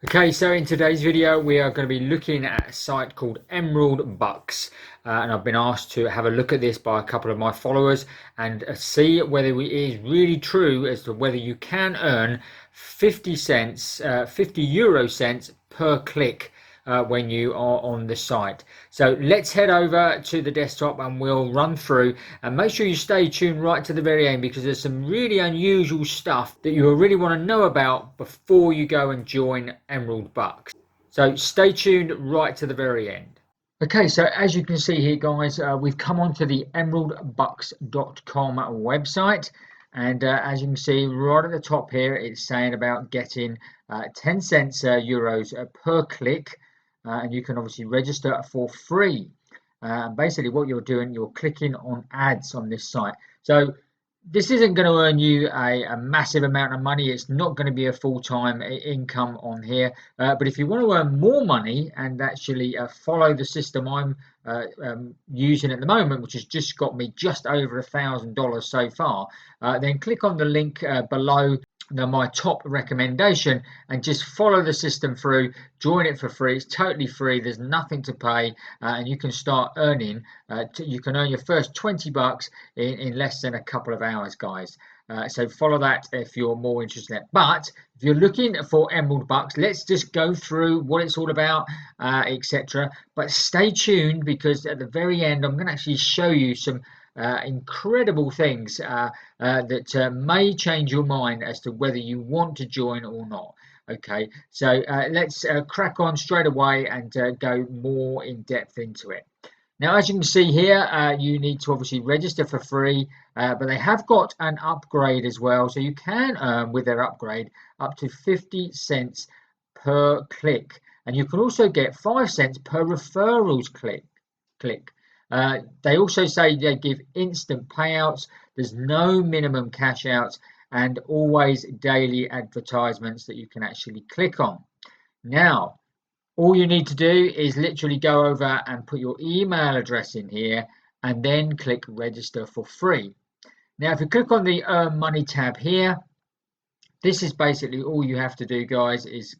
Okay, so in today's video we are going to be looking at a site called Emerald Bux, and I've been asked to have a look at this by a couple of my followers and see whether it is really true as to whether you can earn 50 cents, 50 euro cents per click when you are on the site. So let's head over to the desktop and we'll run through, and make sure you stay tuned right to the very end because there's some really unusual stuff that you really want to know about before you go and join Emerald Bux. So stay tuned right to the very end. Okay, so as you can see here, guys, we've come onto the emeraldbux.com website, and as you can see right at the top here, it's saying about getting 10 cents euros per click, and you can obviously register for free. Basically, what you're doing, you're clicking on ads on this site. So this isn't going to earn you a massive amount of money. It's not going to be a full-time income on here. But if you want to earn more money and actually follow the system I'm using at the moment, which has just got me just over $1,000 so far, then click on the link below my top recommendation and just follow the system through. Join it for free. It's totally free. There's nothing to pay, and you can start earning. You can earn your first 20 bucks in less than a couple of hours, guys. So follow that if you're more interested in it. But if you're looking for Emerald Bux, let's just go through what it's all about, etc. But stay tuned because at the very end, I'm going to actually show you some incredible things that may change your mind as to whether you want to join or not. Okay, so let's crack on straight away and go more in depth into it. Now, as you can see here, you need to obviously register for free, but they have got an upgrade as well. So you can earn with their upgrade up to 50 cents per click. And you can also get 5 cents per referrals click. They also say they give instant payouts. There's no minimum cash outs and always daily advertisements that you can actually click on. Now, all you need to do is literally go over and put your email address in here and then click register for free. Now, if you click on the earn money tab here, this is basically all you have to do, guys, is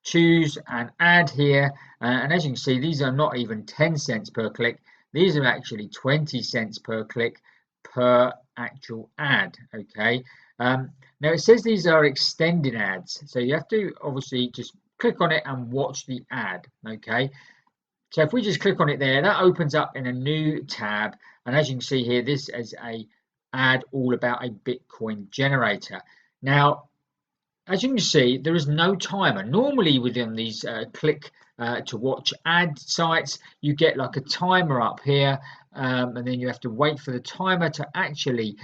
choose an ad here. And as you can see, these are not even 10 cents per click. These are actually 20 cents per click per actual ad. Okay. Now it says these are extended ads. So you have to obviously just click on it and watch the ad. Okay. So if we just click on it there, that opens up in a new tab. And as you can see here, this is a ad all about a Bitcoin generator. Now, as you can see, there is no timer. Normally within these click to watch ad sites, you get like a timer up here, and then you have to wait for the timer to actually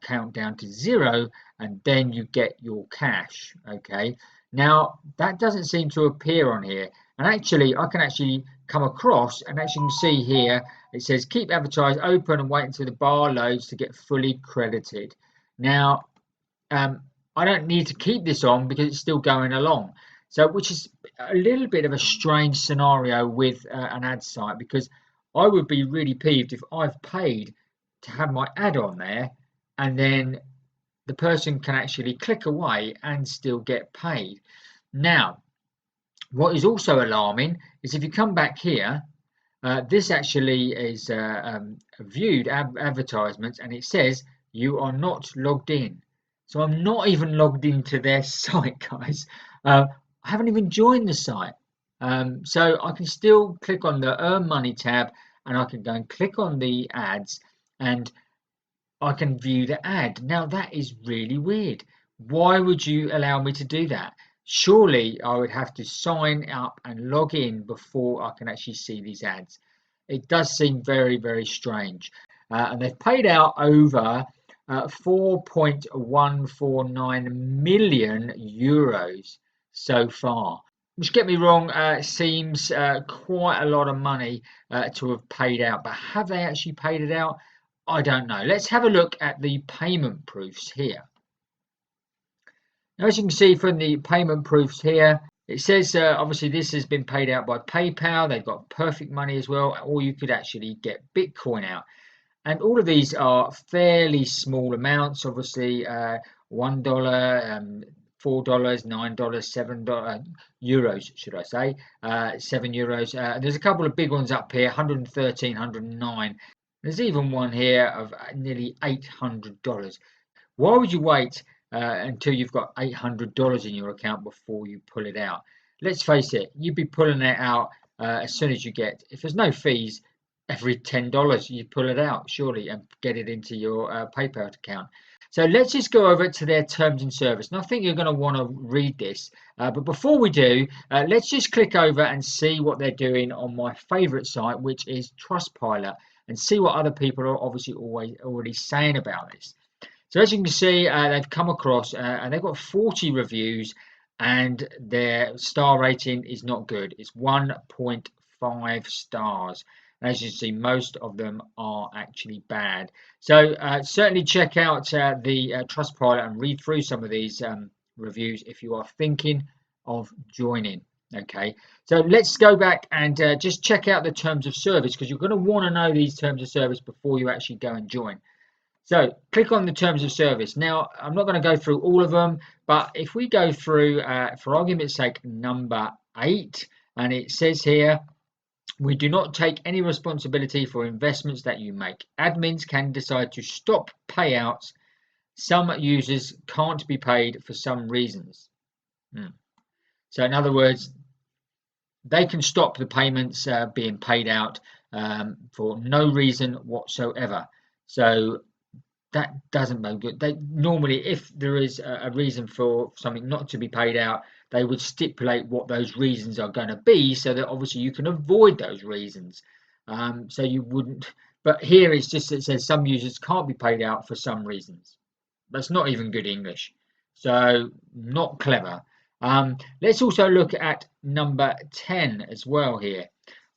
count down to 0, and then you get your cash. Okay, now that doesn't seem to appear on here, and actually I can actually come across, and as you can see here, it says keep advertise open and wait until the bar loads to get fully credited. Now, I don't need to keep this on because it's still going along. So, which is a little bit of a strange scenario with an ad site, because I would be really peeved if I've paid to have my ad on there and then the person can actually click away and still get paid. Now, what is also alarming is if you come back here, this actually is viewed advertisements, and it says you are not logged in. So I'm not even logged into their site, guys. I haven't even joined the site. So I can still click on the earn money tab and I can go and click on the ads and I can view the ad. Now that is really weird. Why would you allow me to do that? Surely I would have to sign up and log in before I can actually see these ads. It does seem very, very strange. And they've paid out over 4.149 million euros so far, which, get me wrong, seems quite a lot of money to have paid out, but have they actually paid it out? I don't know. Let's have a look at the payment proofs here. Now, as you can see from the payment proofs here, it says obviously this has been paid out by PayPal. They've got perfect money as well, or you could actually get Bitcoin out. And all of these are fairly small amounts, obviously $1, $4, $9, €7, should I say, €7. There's a couple of big ones up here, 113, 109. There's even one here of nearly $800. Why would you wait until you've got $800 in your account before you pull it out? Let's face it, you'd be pulling it out as soon as you get, if there's no fees, every $10 you pull it out, surely, and get it into your PayPal account. So let's just go over to their terms and service. And I think you're going to want to read this. But before we do, let's just click over and see what they're doing on my favorite site, which is Trustpilot, and see what other people are obviously already saying about this. So as you can see, they've come across and they've got 40 reviews, and their star rating is not good. It's 1.5 stars. And as you see, most of them are actually bad. So certainly check out the Trustpilot and read through some of these reviews if you are thinking of joining. Okay, so let's go back and just check out the terms of service, because you're going to want to know these terms of service before you actually go and join. So click on the terms of service. Now, I'm not going to go through all of them, but if we go through, for argument's sake, number 8, and it says here, we do not take any responsibility for investments that you make. Admins can decide to stop payouts. Some users can't be paid for some reasons. So in other words, they can stop the payments being paid out for no reason whatsoever. So that doesn't make good. They normally, if there is a reason for something not to be paid out, they would stipulate what those reasons are going to be, so that obviously you can avoid those reasons. So you wouldn't. But here it's just, it says some users can't be paid out for some reasons. That's not even good English. So not clever. Let's also look at number 10 as well here.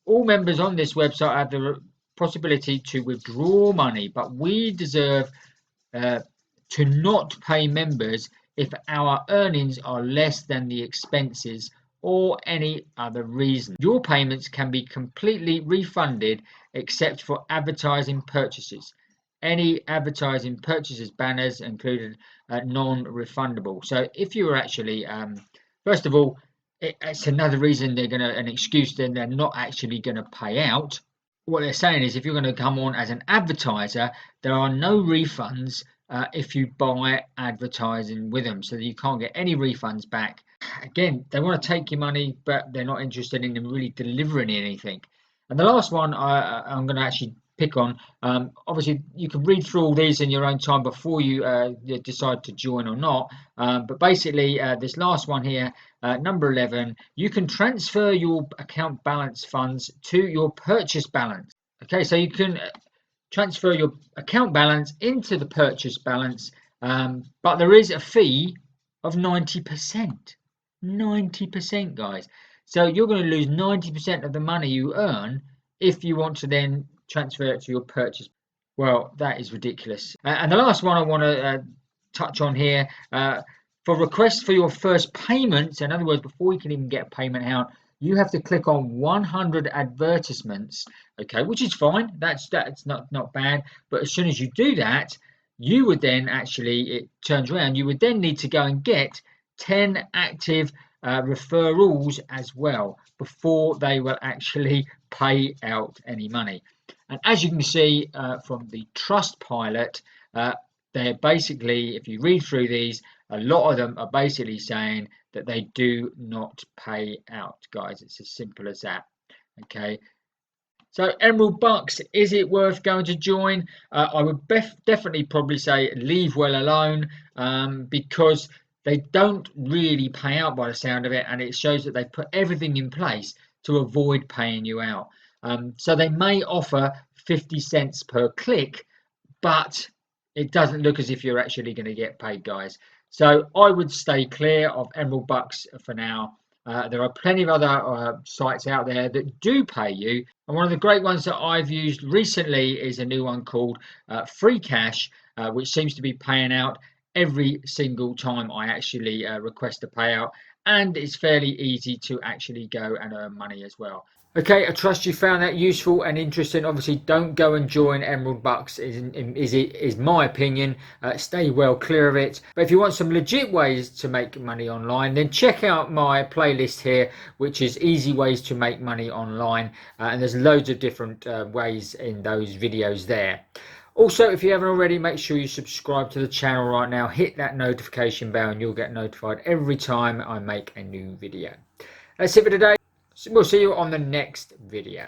All members on this website have the possibility to withdraw money, but we deserve to not pay members if our earnings are less than the expenses or any other reason. Your payments can be completely refunded except for advertising purchases. Any advertising purchases, banners included, non-refundable. So if you were actually, first of all, it's another reason they're going to, an excuse then they're not actually going to pay out. What they're saying is if you're going to come on as an advertiser, there are no refunds if you buy advertising with them, so that you can't get any refunds back. Again, they want to take your money, but they're not interested in really delivering anything. And the last one I'm going to actually pick on, obviously you can read through all these in your own time before you decide to join or not, but basically this last one here, number 11, you can transfer your account balance funds to your purchase balance. Okay, so you can transfer your account balance into the purchase balance, but there is a fee of 90%. 90%, guys. So you're going to lose 90% of the money you earn if you want to then transfer it to your purchase. Well, that is ridiculous. And the last one I want to touch on here, for requests for your first payments, in other words, before you can even get a payment out, you have to click on 100 advertisements, okay, which is fine. That's not bad. But as soon as you do that, you would then actually, it turns around, you would then need to go and get 10 active referrals as well before they will actually pay out any money. And as you can see from the Trustpilot, they're basically, if you read through these, a lot of them are basically saying that they do not pay out, guys. It's as simple as that. Okay. So Emerald Bux, is it worth going to join? I would definitely probably say leave well alone, because they don't really pay out by the sound of it, and it shows that they put everything in place to avoid paying you out. So they may offer 50 cents per click, but it doesn't look as if you're actually going to get paid, guys. So I would stay clear of Emerald Bux for now. There are plenty of other sites out there that do pay you. And one of the great ones that I've used recently is a new one called Free Cash, which seems to be paying out every single time I actually request a payout. and it's fairly easy to actually go and earn money as well. Okay, I trust you found that useful and interesting. Obviously, don't go and join Emerald Bux, is my opinion. Stay well clear of it. But if you want some legit ways to make money online, then check out my playlist here, which is easy ways to make money online. And there's loads of different ways in those videos there. Also, if you haven't already, make sure you subscribe to the channel right now. Hit that notification bell and you'll get notified every time I make a new video. That's it for today. We'll see you on the next video.